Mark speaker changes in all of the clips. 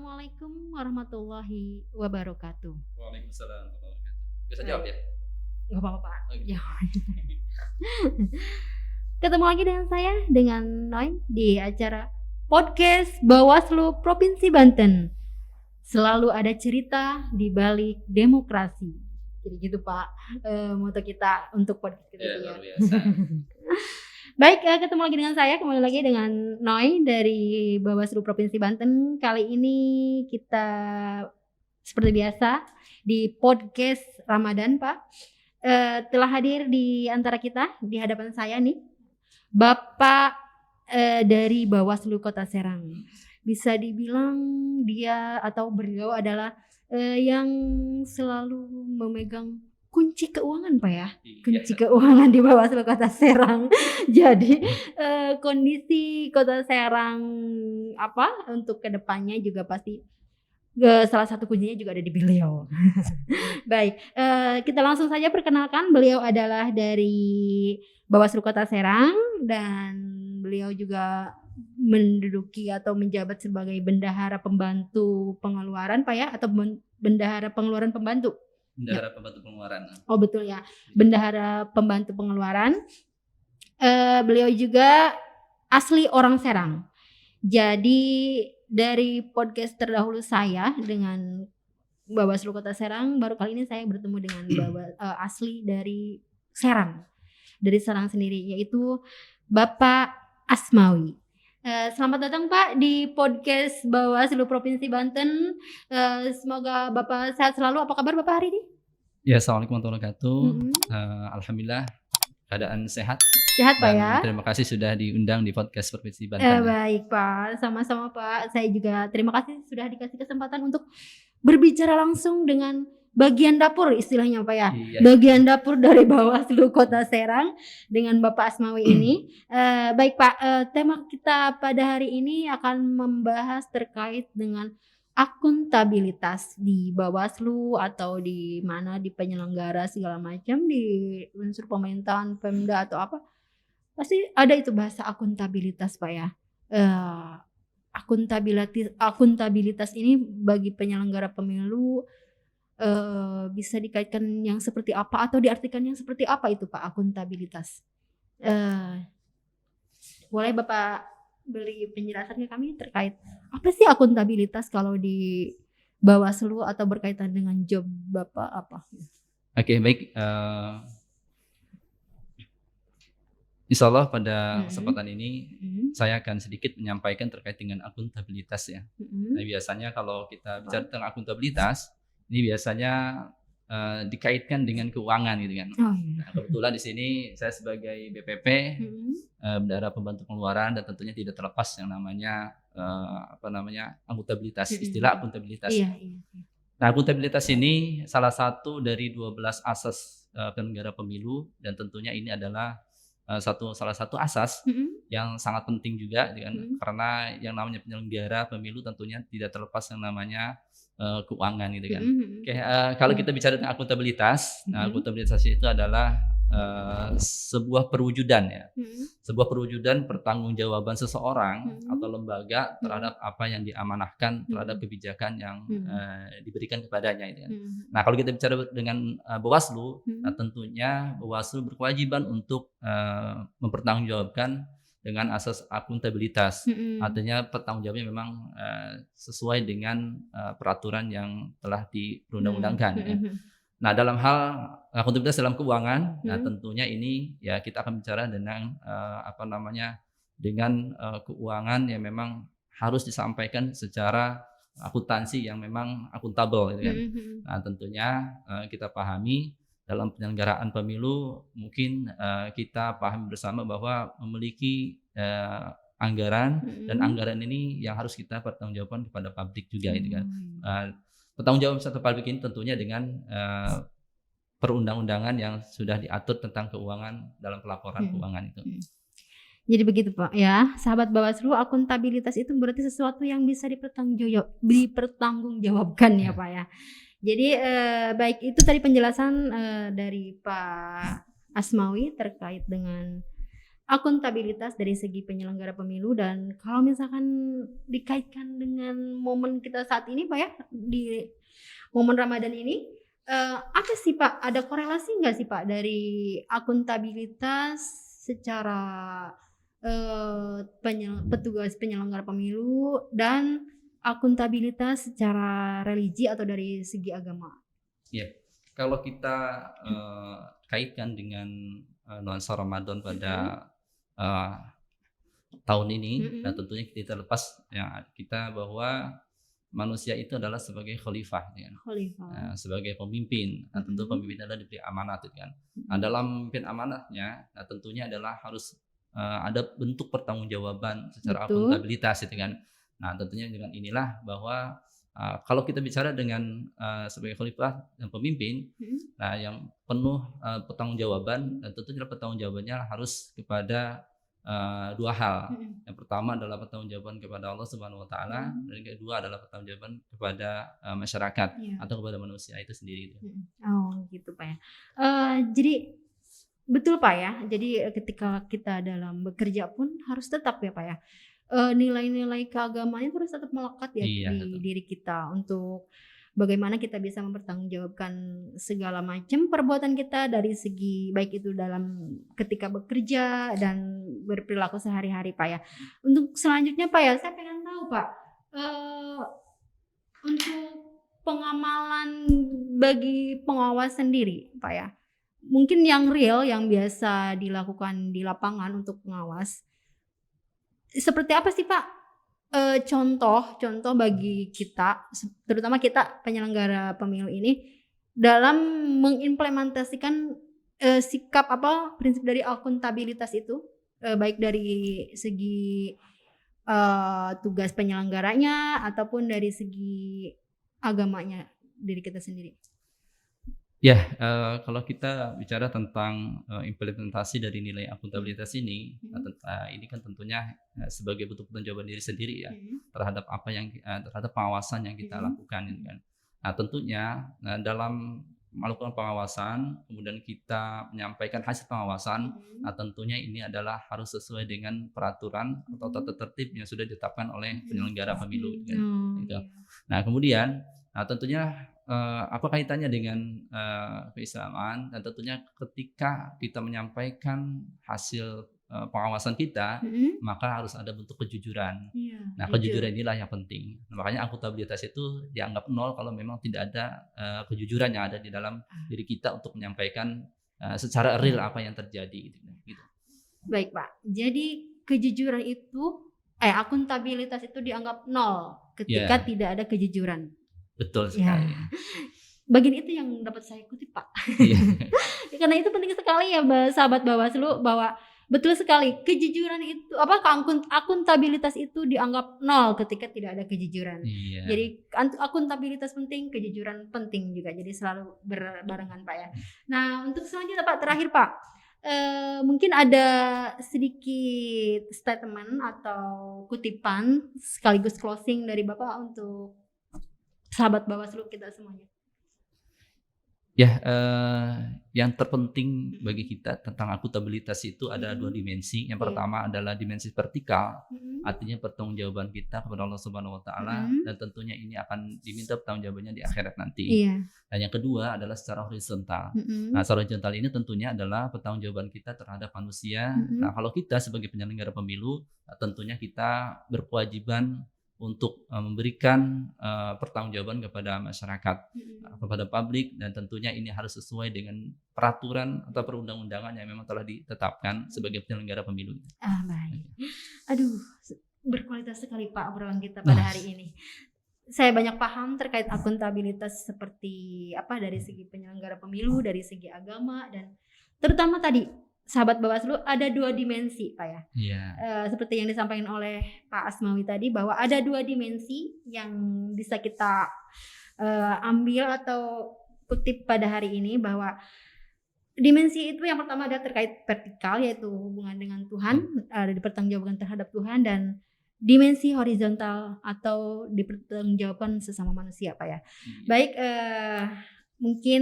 Speaker 1: Assalamualaikum warahmatullahi wabarakatuh.
Speaker 2: Waalaikumsalam warahmatullahi wabarakatuh. Bisa jawab ya?
Speaker 1: Gak apa-apa Pak.
Speaker 2: Oh, gitu.
Speaker 1: Jawab. Ketemu lagi dengan saya, dengan Noy, di acara podcast Bawaslu Provinsi Banten. Selalu ada cerita di balik demokrasi. Jadi gitu Pak, moto kita untuk podcast kita
Speaker 2: Ya,
Speaker 1: itu ya.
Speaker 2: luar biasa.
Speaker 1: Baik, ketemu lagi dengan saya, kembali lagi dengan Noy dari Bawaslu Provinsi Banten. Kali ini kita seperti biasa di podcast Ramadan, Pak. Telah hadir di antara kita, di hadapan saya nih, Bapak dari Bawaslu Kota Serang. Bisa dibilang dia atau beliau adalah yang selalu memegang kunci keuangan Pak ya, kunci keuangan di Bawaslu Kota Serang. Jadi kondisi Kota Serang untuk kedepannya juga pasti salah satu kuncinya juga ada di beliau. Baik, kita langsung saja perkenalkan, beliau adalah dari Bawaslu Kota Serang dan beliau juga menduduki atau menjabat sebagai bendahara pembantu pengeluaran Pak ya, atau bendahara pengeluaran pembantu.
Speaker 2: Bendahara pembantu pengeluaran.
Speaker 1: Oh betul ya, bendahara pembantu pengeluaran. Beliau juga asli orang Serang. Jadi dari podcast terdahulu saya dengan Bawaslu Kota Serang, baru kali ini saya bertemu dengan asli dari Serang, dari Serang sendiri, yaitu Bapak Asmawi. Selamat datang Pak di podcast Bawaslu Provinsi Banten. Semoga Bapak sehat selalu. Apa kabar Bapak hari ini?
Speaker 2: Ya, assalamualaikum warahmatullahi wabarakatuh. Alhamdulillah keadaan sehat.
Speaker 1: Sehat Pak ya.
Speaker 2: Terima kasih sudah diundang di podcast Provinsi Banten.
Speaker 1: Baik Pak, sama-sama Pak. Saya juga terima kasih sudah dikasih kesempatan untuk berbicara langsung dengan bagian dapur istilahnya Pak ya. Iya. Bagian dapur dari Bawaslu Kota Serang dengan Bapak Asmawi ini. Baik Pak, tema kita pada hari ini akan membahas terkait dengan akuntabilitas di Bawaslu atau di mana di penyelenggara segala macam, di unsur pemerintahan, Pemda atau apa. Pasti ada itu bahasa akuntabilitas Pak ya. Akuntabilitas ini bagi penyelenggara pemilu bisa dikaitkan yang seperti apa atau diartikan yang seperti apa itu Pak akuntabilitas? Boleh Bapak beri penjelasan ke kami terkait apa sih akuntabilitas kalau di Bawaslu atau berkaitan dengan job Bapak apa?
Speaker 2: Oke, baik. Insya Allah pada kesempatan ini saya akan sedikit menyampaikan terkait dengan akuntabilitas ya. Nah, biasanya kalau kita bicara tentang akuntabilitas, ini biasanya dikaitkan dengan keuangan gitu kan. Nah, kebetulan di sini saya sebagai BPP, bendahara pembantu pengeluaran, dan tentunya tidak terlepas yang namanya akuntabilitas, istilah akuntabilitas. Nah, akuntabilitas ini salah satu dari 12 asas penyelenggara pemilu, dan tentunya ini adalah salah satu asas yang sangat penting juga kan? Karena yang namanya penyelenggara pemilu tentunya tidak terlepas yang namanya keuangan gitu kan. Kalau kita bicara tentang akuntabilitas, nah, akuntabilitas itu adalah sebuah perwujudan ya, sebuah perwujudan pertanggungjawaban seseorang atau lembaga terhadap apa yang diamanahkan, terhadap kebijakan yang diberikan kepadanya gitu kan. Nah, kalau kita bicara dengan Bawaslu, nah, tentunya Bawaslu berkewajiban untuk mempertanggungjawabkan dengan asas akuntabilitas. Artinya pertanggungjawabannya memang sesuai dengan peraturan yang telah diperundang-undangkan. Ya. Nah, dalam hal akuntabilitas dalam keuangan, nah tentunya ini ya kita akan bicara dengan dengan keuangan yang memang harus disampaikan secara akuntansi yang memang akuntabel gitu kan. Nah, tentunya kita pahami dalam penyelenggaraan pemilu mungkin kita pahami bersama bahwa memiliki anggaran, dan anggaran ini yang harus kita pertanggungjawabkan kepada publik juga gitu kan. Pertanggungjawaban satu publik ini tentunya dengan perundang-undangan yang sudah diatur tentang keuangan dalam pelaporan keuangan itu.
Speaker 1: Jadi begitu Pak ya, sahabat Bawaslu, akuntabilitas itu berarti sesuatu yang bisa dipertanggungjawabkan ya Pak ya. Jadi baik, itu tadi penjelasan dari Pak Asmawi terkait dengan akuntabilitas dari segi penyelenggara pemilu, dan kalau misalkan dikaitkan dengan momen kita saat ini Pak ya, di momen Ramadan ini, apa sih Pak, ada korelasi nggak sih Pak dari akuntabilitas secara petugas penyelenggara pemilu dan akuntabilitas secara religi atau dari segi agama?
Speaker 2: Ya, kalau kita kaitkan dengan nuansa Ramadan pada tahun ini, nah tentunya kita lepas ya kita bahwa manusia itu adalah sebagai khalifah, ya. Sebagai pemimpin. Nah, tentu pemimpin adalah diberi amanat, kan. Nah, dalam memimpin amanatnya, nah tentunya adalah harus ada bentuk pertanggungjawaban secara akuntabilitas, kan. Nah, tentunya dengan inilah bahwa kalau kita bicara dengan sebagai khalifah dan pemimpin, nah yang penuh pertanggungjawaban, dan tentunya pertanggungjawabannya harus kepada dua hal. Yang pertama adalah pertanggungjawaban kepada Allah Subhanahu Wa Taala, dan yang kedua adalah pertanggungjawaban kepada masyarakat atau kepada manusia itu sendiri.
Speaker 1: Oh gitu Pak ya. Jadi betul Pak ya. Jadi ketika kita dalam bekerja pun harus tetap ya Pak ya, nilai-nilai keagamaan itu harus tetap melekat ya di diri kita, untuk bagaimana kita bisa mempertanggungjawabkan segala macam perbuatan kita dari segi baik itu dalam ketika bekerja dan berperilaku sehari-hari Pak ya. Untuk selanjutnya Pak ya, saya pengen tahu Pak, untuk pengamalan bagi pengawas sendiri Pak ya, mungkin yang real yang biasa dilakukan di lapangan untuk pengawas, seperti apa sih Pak? Contoh bagi kita, terutama kita penyelenggara pemilu ini, dalam mengimplementasikan sikap prinsip dari akuntabilitas itu, baik dari segi tugas penyelenggaranya ataupun dari segi agamanya diri kita sendiri.
Speaker 2: Ya, kalau kita bicara tentang implementasi dari nilai akuntabilitas ini, ini kan tentunya sebagai bentuk penjawaban diri sendiri ya, terhadap apa yang terhadap pengawasan yang kita lakukan, kan. Nah, tentunya dalam melakukan pengawasan, kemudian kita menyampaikan hasil pengawasan, nah tentunya ini adalah harus sesuai dengan peraturan atau tata tertib yang sudah ditetapkan oleh penyelenggara pemilu, kan. Gitu. Nah, kemudian tentunya apa kaitannya dengan keislaman, dan tentunya ketika kita menyampaikan hasil pengawasan kita, maka harus ada bentuk kejujuran. Nah, kejujuran inilah yang penting. Nah, makanya akuntabilitas itu dianggap nol kalau memang tidak ada kejujuran yang ada di dalam diri kita untuk menyampaikan secara real apa yang terjadi, gitu.
Speaker 1: Baik Pak, jadi kejujuran itu akuntabilitas itu dianggap nol ketika tidak ada kejujuran.
Speaker 2: Betul sekali.
Speaker 1: Bagian itu yang dapat saya kutip Pak. Karena itu penting sekali ya sahabat Bawaslu, bahwa betul sekali kejujuran itu akuntabilitas itu dianggap nol ketika tidak ada kejujuran. Jadi akuntabilitas penting, kejujuran penting juga. Jadi selalu berbarengan Pak ya. Nah, untuk selanjutnya Pak, terakhir Pak, mungkin ada sedikit statement atau kutipan sekaligus closing dari Bapak untuk sahabat Bawaslu kita semuanya.
Speaker 2: Ya, yang terpenting bagi kita tentang akuntabilitas itu ada dua dimensi. Yang pertama adalah dimensi vertikal, artinya pertanggungjawaban kita kepada Allah Subhanahu Wa Taala, dan tentunya ini akan diminta pertanggungjawabannya di akhirat nanti. Dan yang kedua adalah secara horizontal. Nah, secara horizontal ini tentunya adalah pertanggungjawaban kita terhadap manusia. Nah, kalau kita sebagai penyelenggara pemilu, tentunya kita berkewajiban untuk memberikan pertanggungjawaban kepada masyarakat, kepada publik, dan tentunya ini harus sesuai dengan peraturan atau perundang-undangan yang memang telah ditetapkan sebagai penyelenggara pemilu.
Speaker 1: Baik. Aduh, berkualitas sekali Pak obrolan kita pada hari ini. Saya banyak paham terkait akuntabilitas seperti apa dari segi penyelenggara pemilu, dari segi agama, dan terutama tadi sahabat Bawaslu ada dua dimensi Pak ya. Seperti yang disampaikan oleh Pak Asmawi tadi, bahwa ada dua dimensi yang bisa kita ambil atau kutip pada hari ini, bahwa dimensi itu yang pertama adalah terkait vertikal, yaitu hubungan dengan Tuhan, dipertanggungjawabkan terhadap Tuhan, dan dimensi horizontal atau dipertanggungjawabkan sesama manusia Pak ya. Baik, mungkin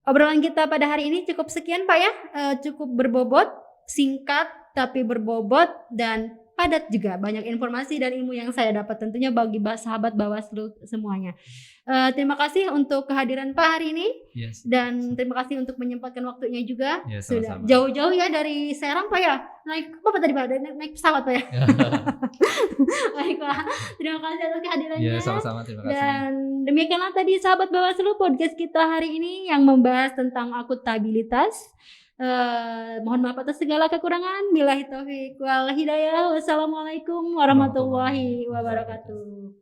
Speaker 1: obrolan kita pada hari ini cukup sekian Pak ya, cukup berbobot, singkat, tapi berbobot dan padat juga. Banyak informasi dan ilmu yang saya dapat tentunya bagi sahabat Bawaslu semuanya. Terima kasih untuk kehadiran Pak hari ini.
Speaker 2: Yes.
Speaker 1: Dan terima kasih untuk menyempatkan waktunya juga.
Speaker 2: Yes,
Speaker 1: Sudah
Speaker 2: sama-sama.
Speaker 1: jauh-jauh ya dari Serang Pak ya. Naik apa tadi Pak? Naik pesawat Pak ya. Baik Pak. Terima kasih atas kehadirannya.
Speaker 2: Ya, sama-sama, terima kasih.
Speaker 1: Dan demikianlah tadi sahabat Bawaslu podcast kita hari ini yang membahas tentang akuntabilitas. Mohon maaf atas segala kekurangan. Billahi taufik wal hidayah. Wassalamualaikum warahmatullahi wabarakatuh.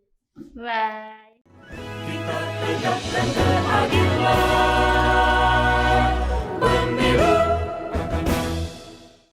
Speaker 1: Bye.
Speaker 3: Kita tegakkan keadilan.